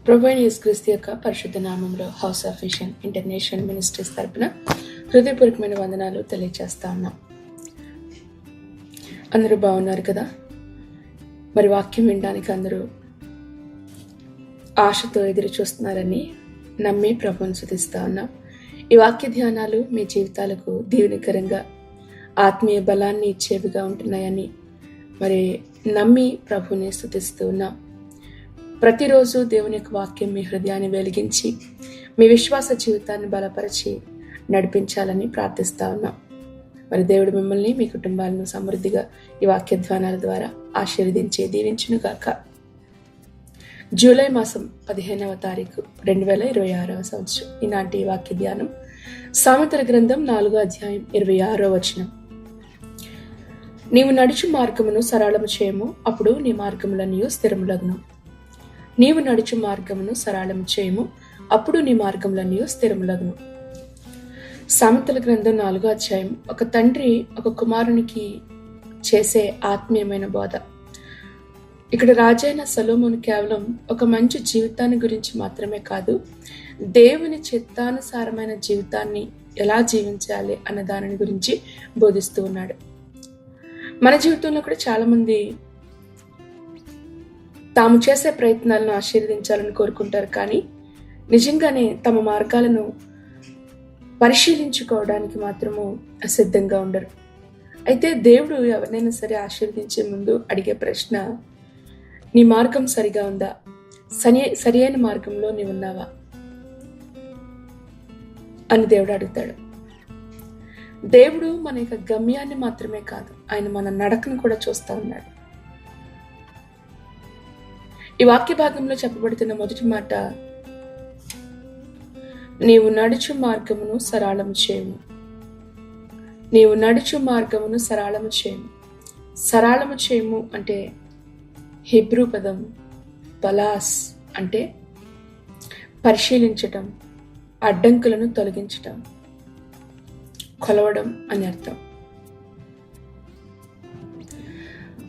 ప్రభువైన యేసుక్రీస్తు యొక్క పరిశుద్ధ నామంలో house of vision international ministries తరపున హృదయపూర్వకమైన వందనాలు తెలియజేస్తా ఉన్నాం. అందరూ బాగున్నారు కదా? మరి వాక్యం వినడానికి అందరూ ఆశతో ఎదురు చూస్తున్నారని నమ్మి ప్రభువుని స్తుతిస్తా ఉన్నాం. ఈ వాక్య ధ్యానాలు మీ జీవితాలకు దీవెనకరంగా ఆత్మీయ బలాన్ని ఇచ్చేవిగా ఉంటున్నాయని మరి నమ్మి ప్రభువుని స్తుతిస్తూ ఉన్నాం. ప్రతిరోజు దేవుని యొక్క వాక్యం మీ హృదయాన్ని వెలిగించి మీ విశ్వాస జీవితాన్ని బలపరిచి నడిపించాలని ప్రార్థిస్తా ఉన్నాం. మరి దేవుడు మిమ్మల్ని మీ కుటుంబాలను సమృద్ధిగా ఈ వాక్య ధ్యానాల ద్వారా ఆశీర్వదించి దీవించును గాక. జూలై మాసం 15వ తారీఖు 2026వ సంవత్సరం. ఈనాటి వాక్య ధ్యానం సామెతల గ్రంథం 4వ అధ్యాయం 26వ వచనం. నీవు నడుచు మార్గమును సరళము చేయము, అప్పుడు నీ మార్గములన్నీ స్థిరములగును. నీవు నడుచు మార్గమును సరళము చేయము, అప్పుడు నీ మార్గములన్నీ స్థిరములగును. సామెతల గ్రంథం 4వ అధ్యాయం ఒక తండ్రి ఒక కుమారునికి చేసే ఆత్మీయమైన బోధ. ఇక్కడ రాజైన సొలొమోను కేవలం ఒక మంచి జీవితాన్ని గురించి మాత్రమే కాదు, దేవుని చిత్తానుసారమైన జీవితాన్ని ఎలా జీవించాలి అన్న దానిని గురించి బోధిస్తూ ఉన్నాడు. మన జీవితంలో కూడా చాలా మంది తాము చేసే ప్రయత్నాలను ఆశీర్వదించాలని కోరుకుంటారు, కానీ నిజంగానే తమ మార్గాలను పరిశీలించుకోవడానికి మాత్రము సిద్ధంగా ఉండరు. అయితే దేవుడు ఎవరినైనా సరే ఆశీర్వదించే ముందు అడిగే ప్రశ్న, నీ మార్గం సరిగా ఉందా? సరి అయిన మార్గంలో నీవు ఉన్నావా అని దేవుడు అడుగుతాడు. దేవుడు మన యొక్క గమ్యాన్ని మాత్రమే కాదు, ఆయన మన నడకను కూడా చూస్తా ఉన్నాడు. ఈ వాక్య భాగంలో చెప్పబడుతున్న మొదటి మాట, నీవు నడుచు మార్గమును సరళము చేయము. నీవు నడుచు మార్గమును సరళము చేయము. సరళము చేయము అంటే హెబ్రూ పదం పలాస్, అంటే పరిశీలించటం, అడ్డంకులను తొలగించటం, కొలవడం అని అర్థం.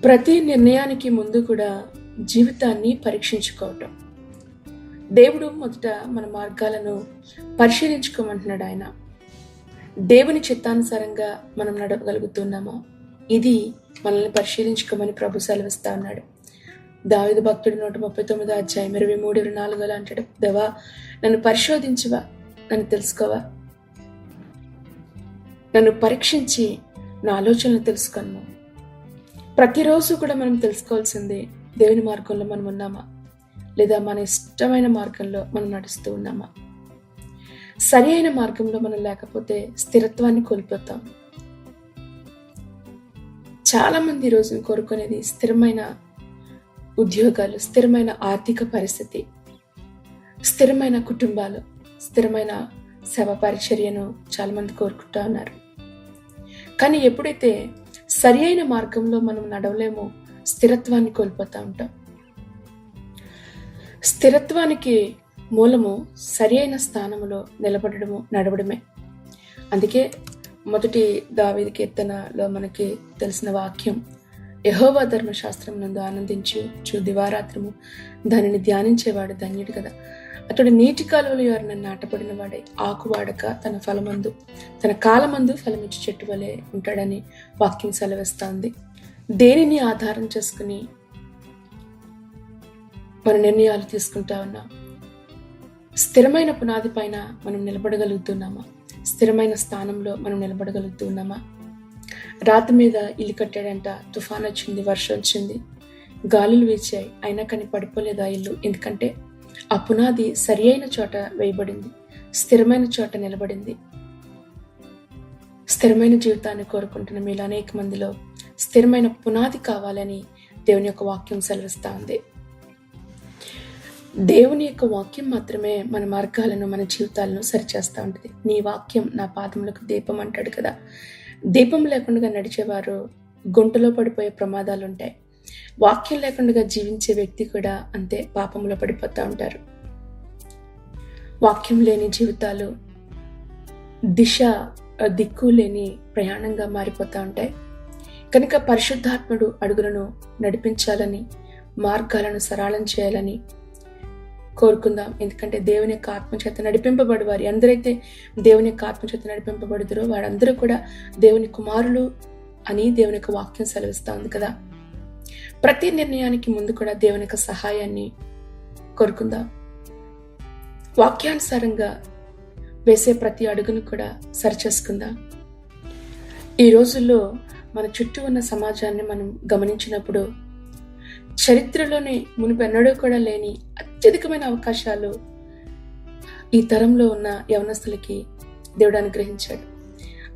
ప్రతి నిర్ణయానికి ముందు కూడా జీవితాన్ని పరీక్షించుకోవటం. దేవుడు మొదట మన మార్గాలను పరిశీలించుకోమంటున్నాడు. ఆయన దేవుని చిత్తానుసారంగా మనం నడవగలుగుతున్నామా, ఇది మనల్ని పరిశీలించుకోమని ప్రభు సెలవిస్తా ఉన్నాడు. దావీదు భక్తుడు 139వ అధ్యాయం 23-24 అంటాడు, దేవా నన్ను పరిశోధించవా, నన్ను తెలుసుకోవా, నన్ను పరీక్షించి నా ఆలోచనలు తెలుసుకున్నాను. ప్రతిరోజు కూడా మనం తెలుసుకోవాల్సిందే, దేవుని మార్గంలో మనం ఉన్నామా, లేదా మన ఇష్టమైన మార్గంలో మనం నడుస్తూ ఉన్నామా. సరి అయిన మార్గంలో మనం లేకపోతే స్థిరత్వాన్ని కోల్పోతాం. చాలా మంది రోజును కోరుకునేది స్థిరమైన ఉద్యోగాలు, స్థిరమైన ఆర్థిక పరిస్థితి, స్థిరమైన కుటుంబాలు, స్థిరమైన సేవ పరిచర్యను చాలా మంది కోరుకుంటా ఉన్నారు. కానీ ఎప్పుడైతే సరి అయిన మార్గంలో మనం నడవలేమో స్థిరత్వాన్ని కోల్పోతూ ఉంటాం. స్థిరత్వానికి మూలము సరి అయిన స్థానంలో నిలబడము, నడవడమే. అందుకే మొదటి దావీదు కీర్తనలో మనకి తెలిసిన వాక్యం, యెహోవా ధర్మశాస్త్రం నందు ఆనందించు దివారాత్రము దానిని ధ్యానించేవాడు ధన్యుడు కదా. అతడు నీటి కాలువలు ఎవరిని నాటబడిన వాడే, ఆకువాడక తన ఫలమందు తన కాలమందు ఫలమిచ్చి చెట్టు వలె ఉంటాడని వాక్యం సెలవిస్తుంది. దేనిని ఆధారం చేసుకుని మన నిర్ణయాలు తీసుకుంటా ఉన్నాం? స్థిరమైన పునాది పైన మనం నిలబడగలుగుతున్నామా? స్థిరమైన స్థానంలో మనం నిలబడగలుగుతున్నామా? రాతి మీద ఇల్లు కట్టాడంట, తుఫాన్ వచ్చింది, వర్షం వచ్చింది, గాలులు వీచాయి, అయినా కానీ పడిపోలేదు ఆ ఇల్లు. ఎందుకంటే ఆ పునాది సరి అయిన చోట వేయబడింది, స్థిరమైన చోట నిలబడింది. స్థిరమైన జీవితాన్ని కోరుకుంటున్న మీలో అనేక మందిలో స్థిరమైన పునాది కావాలని దేవుని యొక్క వాక్యం సెలవిస్తా ఉంది. దేవుని యొక్క వాక్యం మాత్రమే మన మార్గాలను, మన జీవితాలను సరిచేస్తూ ఉంటుంది. నీ వాక్యం నా పాదములకు దీపం అంటాడు కదా. దీపం లేకుండా నడిచేవారు గుంటలో పడిపోయే ప్రమాదాలు ఉంటాయి. వాక్యం లేకుండా జీవించే వ్యక్తి కూడా అంతే, పాపంలో పడిపోతూ ఉంటారు. వాక్యం లేని జీవితాలు దిక్కు లేని ప్రయాణంగా మారిపోతూ ఉంటాయి. కనుక పరిశుద్ధాత్ముడు అడుగులను నడిపించాలని, మార్గాలను సరళం చేయాలని కోరుకుందాం. ఎందుకంటే దేవుని యొక్క ఆత్మచేత నడిపింపబడి వారు ఎందరైతే దేవుని యొక్క ఆత్మచేత నడిపింపబడుతురో వారందరూ కూడా దేవుని కుమారులు అని దేవుని యొక్క వాక్యం సెలవిస్తా ఉంది కదా. ప్రతి నిర్ణయానికి ముందు కూడా దేవుని యొక్క సహాయాన్ని కోరుకుందాం. వాక్యానుసారంగా వేసే ప్రతి అడుగును కూడా సరిచేసుకుందాం. ఈ రోజుల్లో మన చుట్టూ ఉన్న సమాజాన్ని మనం గమనించినప్పుడు చరిత్రలోనే మునుపెన్నడూ కూడా లేని అత్యధికమైన అవకాశాలు ఈ తరంలో ఉన్న యవనస్తులకి దేవుడు అనుగ్రహించాడు.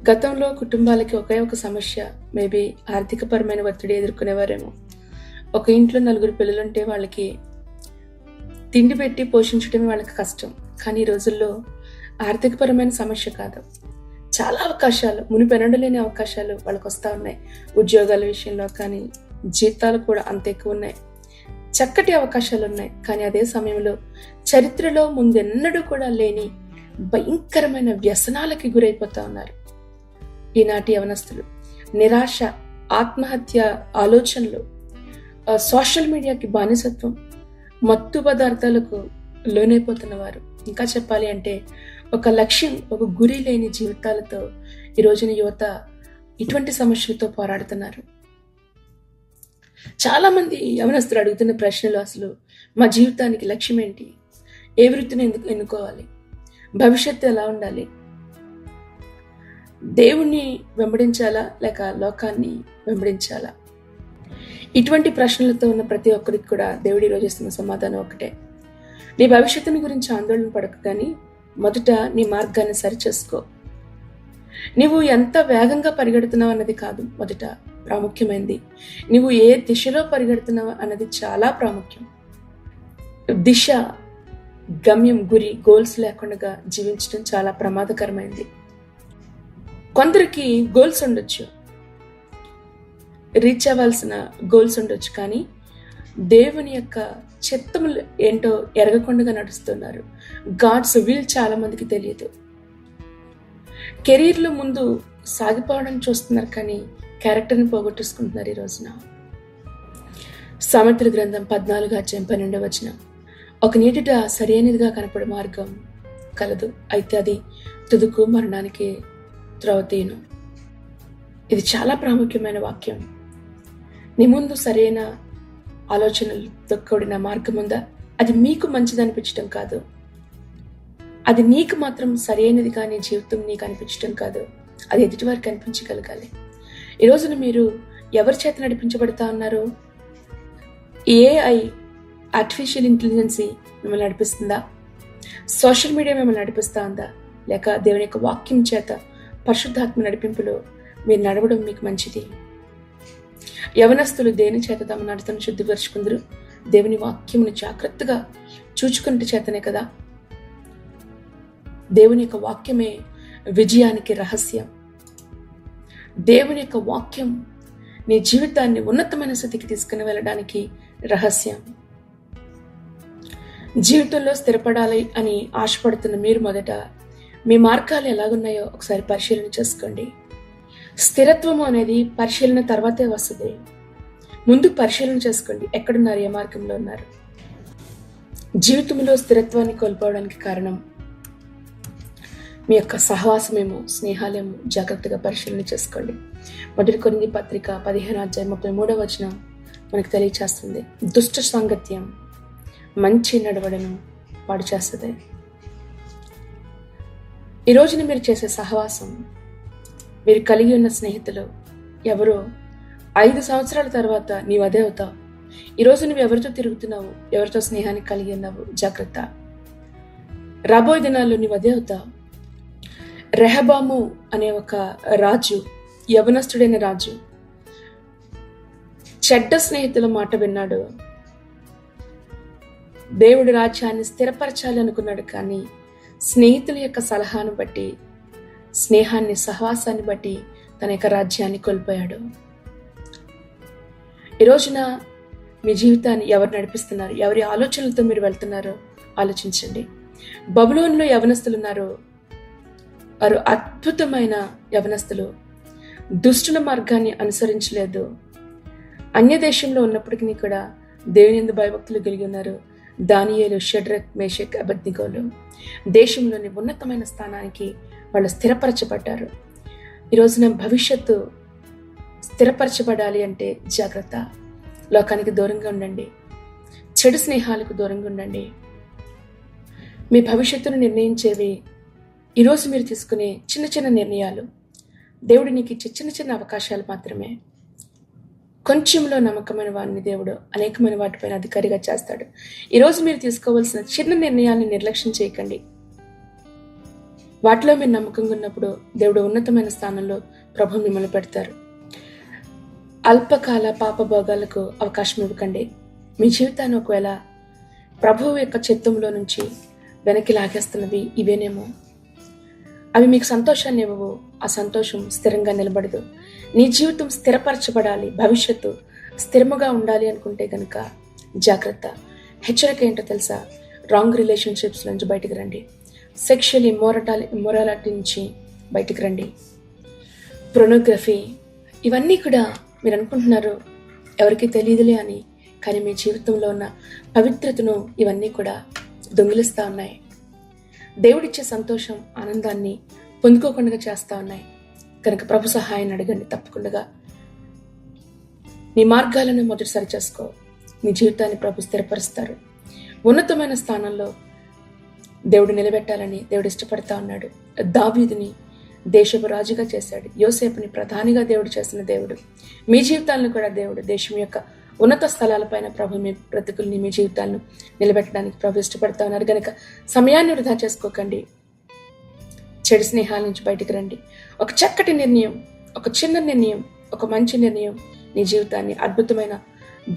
గతంలో కుటుంబాలకి ఒకే ఒక సమస్య, మేబీ ఆర్థికపరమైన ఒత్తిడి ఎదుర్కొనేవారేమో. ఒక ఇంట్లో 4 పిల్లలుంటే వాళ్ళకి తిండి పెట్టి పోషించడమే వాళ్ళకి కష్టం. కానీ ఈ రోజుల్లో ఆర్థికపరమైన సమస్య కాదు, చాలా అవకాశాలు, మునిపెన్నడూ లేని అవకాశాలు వాళ్ళకి వస్తూ ఉన్నాయి. ఉద్యోగాల విషయంలో కానీ జీతాలు కూడా అంత ఎక్కువ ఉన్నాయి, చక్కటి అవకాశాలు ఉన్నాయి. కానీ అదే సమయంలో చరిత్రలో ముందెన్నడూ కూడా లేని భయంకరమైన వ్యసనాలకి గురైపోతా ఉన్నారు ఈనాటి యవనస్తులు. నిరాశ, ఆత్మహత్య ఆలోచనలు, సోషల్ మీడియాకి బానిసత్వం, మత్తు పదార్థాలకు లోనైపోతున్నవారు, ఇంకా చెప్పాలి అంటే ఒక లక్ష్యం, ఒక గురి లేని జీవితాలతో ఈ రోజున యువత ఇటువంటి సమస్యలతో పోరాడుతున్నారు. చాలా మంది యవనస్తులు అడుగుతున్న ప్రశ్నలు, అసలు మా జీవితానికి లక్ష్యం ఏంటి, ఏ వృత్తిని ఎన్నుకోవాలి, భవిష్యత్తు ఎలా ఉండాలి, దేవుణ్ణి వెంబడించాలా లేక లోకాన్ని వెంబడించాలా? ఇటువంటి ప్రశ్నలతో ఉన్న ప్రతి ఒక్కరికి కూడా దేవుడి ఈరోజు ఇస్తున్న సమాధానం ఒకటే: నీ భవిష్యత్తుని గురించి ఆందోళన పడకు, కానీ మొదట నీ మార్గాన్ని సరిచేసుకో. నీవు ఎంత వేగంగా పరిగెడుతున్నావు అన్నది కాదు మొదట ప్రాముఖ్యమైనది, నువ్వు ఏ దిశలో పరిగెడుతున్నావు అన్నది చాలా ప్రాముఖ్యం. దిశ, గమ్యం, గురి, గోల్స్ లేకుండా జీవించడం చాలా ప్రమాదకరమైనది. కొందరికి గోల్స్ ఉండొచ్చు, రీచ్ అవ్వాల్సిన గోల్స్ ఉండొచ్చు, కానీ దేవుని యొక్క చిత్తములు ఏంటో ఎరగకుండా నడుస్తున్నారు. గాడ్స్ విల్ చాలా మందికి తెలియదు. కెరీర్లో ముందు సాగిపోవడం చూస్తున్నారు, కానీ క్యారెక్టర్ని పోగొట్టేసుకుంటున్నారు ఈ రోజున. సామెతల గ్రంథం 14:12 ఒక నీటిట సరైనదిగా కనపడే మార్గం కలదు, అయితే అది తుదుకు మరణానికి త్రోవతీయును. ఇది చాలా ప్రాముఖ్యమైన వాక్యం. నీ ముందు సరైన ఆలోచనలతో కూడిన మార్గం ఉందా? అది మీకు మంచిది అనిపించడం కాదు, అది నీకు మాత్రం సరైనదిగా నీ జీవితం నీకు అనిపించడం కాదు, అది ఎదుటివారికి అనిపించగలగాలి. ఈ రోజున మీరు ఎవరి చేత నడిపించబడతా ఉన్నారు? ఏఐ, ఆర్టిఫిషియల్ ఇంటెలిజెన్సీ మిమ్మల్ని నడిపిస్తుందా? సోషల్ మీడియా మిమ్మల్ని నడిపిస్తా ఉందా? లేక దేవుని యొక్క వాక్యం చేత పరిశుద్ధాత్మ నడిపింపులో మీరు నడవడం మీకు మంచిది. యవనస్తులు దేని చేత తమ నడతను శుద్ధిపరుచుకుందరు? దేవుని వాక్యమును జాగ్రత్తగా చూచుకున్నట్టు చేతనే కదా. దేవుని యొక్క వాక్యమే విజయానికి రహస్యం. దేవుని యొక్క వాక్యం నీ జీవితాన్ని ఉన్నతమైన స్థితికి తీసుకుని వెళ్ళడానికి రహస్యం. జీవితంలో స్థిరపడాలి అని ఆశపడుతున్న మీరు మొదట మీ మార్గాలు ఎలాగున్నాయో ఒకసారి పరిశీలన చేసుకోండి. స్థిరత్వం అనేది పరిశీలన తర్వాతే వస్తుంది. ముందు పరిశీలన చేసుకోండి, ఎక్కడున్నారు, ఏ మార్గంలో ఉన్నారు. జీవితంలో స్థిరత్వాన్ని కోల్పోవడానికి కారణం మీ యొక్క సహవాసమేమో, స్నేహాలేమో జాగ్రత్తగా పరిశీలన చేసుకోండి. 1 కొరింథీ పత్రిక 15:33 మనకు తెలియచేస్తుంది, దుష్ట సాంగత్యం మంచి నడవడను పాడు చేస్తుంది. ఈ రోజున మీరు చేసే సహవాసం, మీరు కలిగి ఉన్న స్నేహితులు ఎవరో 5 సంవత్సరాల తర్వాత నీవు అదే అవుతావు. ఈరోజు నువ్వు ఎవరితో తిరుగుతున్నావు, ఎవరితో స్నేహాన్ని కలిగి ఉన్నావు, జాగ్రత్త. రాబోయే దినాల్లో నీవు అదే అవుతావు. రెహబాము అనే ఒక రాజు, యవనస్తుడైన రాజు, చెడ్డ స్నేహితుల మాట విన్నాడు. దేవుడి రాజ్యాన్ని స్థిరపరచాలి అనుకున్నాడు, కానీ స్నేహితుల యొక్క సలహాను బట్టి, స్నేహాన్ని, సహవాసాన్ని బట్టి తన యొక్క రాజ్యాన్ని కోల్పోయాడు. ఈ రోజున మీ జీవితాన్ని ఎవరు నడిపిస్తున్నారు, ఎవరి ఆలోచనలతో మీరు వెళ్తున్నారో ఆలోచించండి. బబులోనులో యవనస్తులు ఉన్నారు, వారు అద్భుతమైన యవనస్తులు, దుష్టుల మార్గాన్ని అనుసరించలేదు. అన్య దేశంలో ఉన్నప్పటికీ కూడా దేవుని యందు భయభక్తులు కలిగి ఉన్నారు. దానియేలు, షడ్రక్, మేషక్, అబేద్నెగోలు దేశంలోని ఉన్నతమైన స్థానానికి వాళ్ళు స్థిరపరచబడ్డారు. ఈ రోజున భవిష్యత్తు స్థిరపరచబడాలి అంటే జాగ్రత్త. లోకానికి దూరంగా ఉండండి, చెడు స్నేహాలకు దూరంగా ఉండండి. మీ భవిష్యత్తును నిర్ణయించేవి ఈరోజు మీరు తీసుకునే చిన్న చిన్న నిర్ణయాలు. దేవుడు నీకు ఇచ్చే చిన్న చిన్న అవకాశాలు మాత్రమే. కొంచెంలో నమ్మకమైన వారిని దేవుడు అనేకమైన వాటిపైన అధికారిగా చేస్తాడు. ఈరోజు మీరు తీసుకోవాల్సిన చిన్న నిర్ణయాన్ని నిర్లక్ష్యం చేయకండి. వాటిలో మీరు నమ్మకంగా ఉన్నప్పుడు దేవుడు ఉన్నతమైన స్థానంలో ప్రభు మిమ్మల్ని పెడతారు. అల్పకాల పాపభోగాలకు అవకాశం ఇవ్వకండి. మీ జీవితాన్ని ఒకవేళ ప్రభువు యొక్క చిత్తంలో నుంచి వెనక్కి లాగేస్తున్నవి ఇవేనేమో. అవి మీకు సంతోషాన్ని ఇవ్వవు. ఆ సంతోషం స్థిరంగా నిలబడదు. నీ జీవితం స్థిరపరచబడాలి, భవిష్యత్తు స్థిరముగా ఉండాలి అనుకుంటే కనుక జాగ్రత్త. హెచ్చరిక ఏంటో తెలుసా? రాంగ్ రిలేషన్షిప్స్ నుంచి బయటికి రండి. సెక్షువల్ ఇమ్మొరాలిటీ నుంచి బయటికి రండి. పొర్నోగ్రఫీ, ఇవన్నీ కూడా మీరు అనుకుంటున్నారు ఎవరికి తెలియదులే అని, కానీ మీ జీవితంలో ఉన్న పవిత్రతను ఇవన్నీ కూడా దొంగిలిస్తూ ఉన్నాయి. దేవుడిచ్చే సంతోషం, ఆనందాన్ని పొందుకోకుండా చేస్తూ ఉన్నాయి. కనుక ప్రభు సహాయాన్ని అడగండి. తప్పకుండా నీ మార్గాలను మొదటిసారి చేసుకో. నీ జీవితాన్ని ప్రభు స్థిరపరుస్తారు. ఉన్నతమైన స్థానంలో దేవుడు నిలబెట్టాలని దేవుడు ఇష్టపడతా ఉన్నాడు. దావీదుని దేశపు రాజుగా చేశాడు. యోసేపుని ప్రధానిగా దేవుడు చేసిన దేవుడు. మీ జీవితాలను కూడా దేవుడు దేశం యొక్క ఉన్నత స్థలాలపైన ప్రభు మీ బ్రతుకుల్ని, మీ జీవితాలను నిలబెట్టడానికి ప్రభు ఇష్టపడతా ఉన్నారు. కనుక సమయాన్ని వృధా చేసుకోకండి. చెడు స్నేహాల నుంచి బయటికి రండి. ఒక చక్కటి నిర్ణయం, ఒక చిన్న నిర్ణయం, ఒక మంచి నిర్ణయం నీ జీవితాన్ని అద్భుతమైన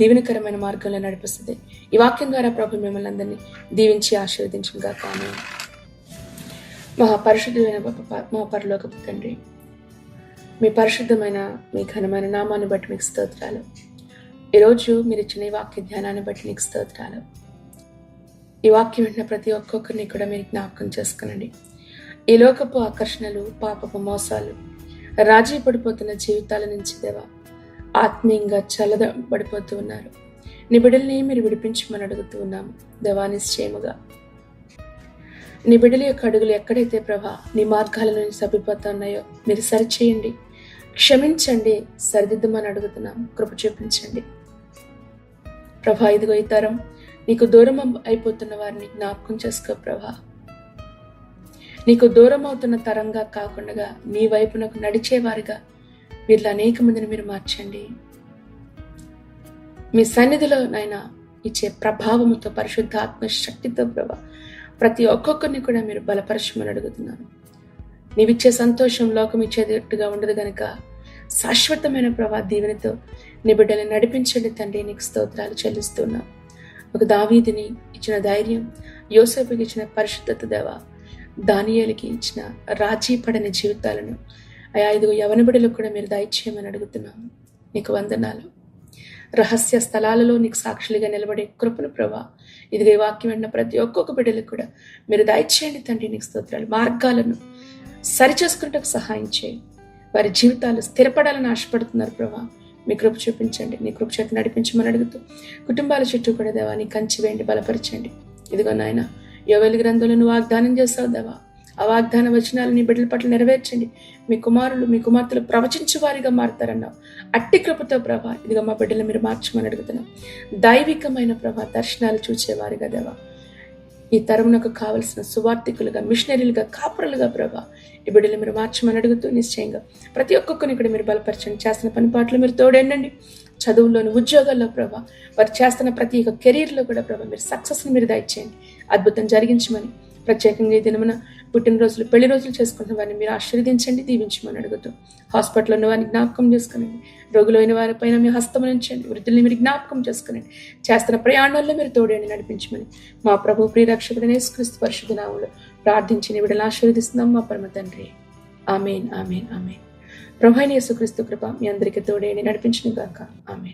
దీవెనకరమైన మార్గంలో నడిపిస్తుంది. ఈ వాక్యం ద్వారా ప్రభు మిమ్మల్ని అందరినీ దీవించి ఆశీర్వదించుగా. కానీ మహాపరిశుద్ధమైన మా పరలోకపు తండ్రి, మీ పరిశుద్ధమైన మీ ఘనమైన నామాన్ని బట్టి మీకు స్తోత్రాలు. ఈరోజు మీరు ఇచ్చిన ఈ వాక్య ధ్యానాన్ని బట్టి నీకు స్తోత్రాలు. ఈ వాక్యం వింటున్న ప్రతి ఒక్కొక్కరిని కూడా మీరు జ్ఞాపకం చేసుకునండి. ఈ లోకపు ఆకర్షణలు, పాపపు మోసాలు, రాజీ పడిపోతున్న జీవితాల నుంచి దేవా ఆత్మీయంగా చల్లబడిపోతూ ఉన్నారు. నీ బిడ్డల్ని మీరు విడిపించమని అడుగుతూ ఉన్నాము దేవా. నిశ్చయముగా నీ బిడ్డల యొక్క అడుగులు ఎక్కడైతే ప్రభా నీ మార్గాల నుంచి తప్పిపోతున్నాయో మీరు సరిచేయండి, క్షమించండి, సరిదిద్దమని అడుగుతున్నాము. కృప చూపించండి ప్రభా. ఇదిగో ఈ తరం నీకు దూరం అయిపోతున్న వారిని జ్ఞాపకం చేసుకో ప్రభా. నీకు దూరం అవుతున్న తరంగా కాకుండా నీ వైపునకు నడిచేవారిగా వీళ్ళ అనేక మందిని మీరు మార్చండి. మీ సన్నిధిలో నాయన ఇచ్చే ప్రభావముతో, పరిశుద్ధ ఆత్మ శక్తితో ప్రభా ప్రతి ఒక్కొక్కరిని కూడా మీరు బలపరచమని అడుగుతున్నాను. నీవిచ్చే సంతోషం లోకం ఇచ్చేటట్టుగా ఉండదు గనుక శాశ్వతమైన ప్రభా దీవెనతో నీ బిడ్డని నడిపించండి తండ్రి. నీకు స్తోత్రాలు చెల్లిస్తున్నాం. ఒక దావీదుని ఇచ్చిన ధైర్యం, యోసేపుకి ఇచ్చిన పరిశుద్ధత దేవా, దానియేలుకి ఇచ్చిన రాజీ పడని జీవితాలను ఆ 5 యవన బిడ్డలకు కూడా మీరు దయచేయమని అడుగుతున్నాము. నీకు వందనాలు. రహస్య స్థలాలలో నీకు సాక్షులుగా నిలబడే కృపను ప్రభా ఇదిగో ఈ వాక్యం విన్న ప్రతి ఒక్కొక్క బిడ్డలకు కూడా మీరు దయచేయండి తండ్రి. నీకు స్తోత్రాలు. మార్గాలను సరిచేసుకున్నట్టుకు సహాయం చేయి. వారి జీవితాలు స్థిరపడాలని ఆశపడుతున్నారు ప్రభా. మీ కృప చూపించండి. నీ కృప చేతి నడిపించమని అడుగుతూ కుటుంబాల చుట్టూ కూడా దేవా నీ కంచి వేయండి, బలపరచండి. ఇదిగో నాయన యోవేలు గ్రంథంలో నువ్వు వాగ్దానం చేస్తావు దేవా. ఆ వాగ్దాన వచనాలు నీ బిడ్డల పట్ల నెరవేర్చండి. మీ కుమారులు మీ కుమార్తెలు ప్రవచించు వారిగా మారుతారన్నావు. అట్టి కృపతో ప్రభా ఇదిగో మా బిడ్డలు మీరు మార్చమని అడుగుతున్నాం. దైవికమైన ప్రభా దర్శనాలు చూసేవారిగా దేవా ఈ తరమునకు కావలసిన సువార్థికులుగా, మిషనరీలుగా, కాపురులుగా ప్రభా ఈ బిడ్డలు మీరు మార్చమని అడుగుతూ నిశ్చయంగా ప్రతి ఒక్కొక్కరిని కూడా మీరు బలపరచండి. చేస్తున్న పని పాటలు మీరు తోడండి. చదువుల్లోని, ఉద్యోగాల్లో ప్రభా వారు చేస్తున్న ప్రతి ఒక్క కెరీర్లో కూడా ప్రభా మీరు సక్సెస్ని మీరు దయచేయండి. అద్భుతం జరిగించమని ప్రత్యేకంగా ఈ దినమున పుట్టినరోజులు, పెళ్లి రోజులు చేసుకుంటున్న వారిని మీరు ఆశీర్వదించండి, దీవించమని అడుగుతూ హాస్పిటల్లో ఉన్న వారిని జ్ఞాపకం చేసుకునండి. రోగులైన వారిపైన మీ హస్తం ఉంచండి. వృద్ధుల్ని మీరు జ్ఞాపకం చేసుకునండి. చేస్తున్న ప్రయాణాల్లో మీరు తోడేండి, నడిపించమని మా ప్రభు ప్రియరక్షకుడైన యేసుక్రీస్తు పరిశుద్ధ నామములో ప్రార్థించి బిడ్డలను ఆశీర్వదిస్తున్నాం మా పరమ తండ్రి. ఆమేన్, ఆమేన్, ఆమేన్. ప్రభువైన యేసుక్రీస్తు కృప మీ అందరికీ తోడేండి, నడిపించును గాక. ఆమేన్.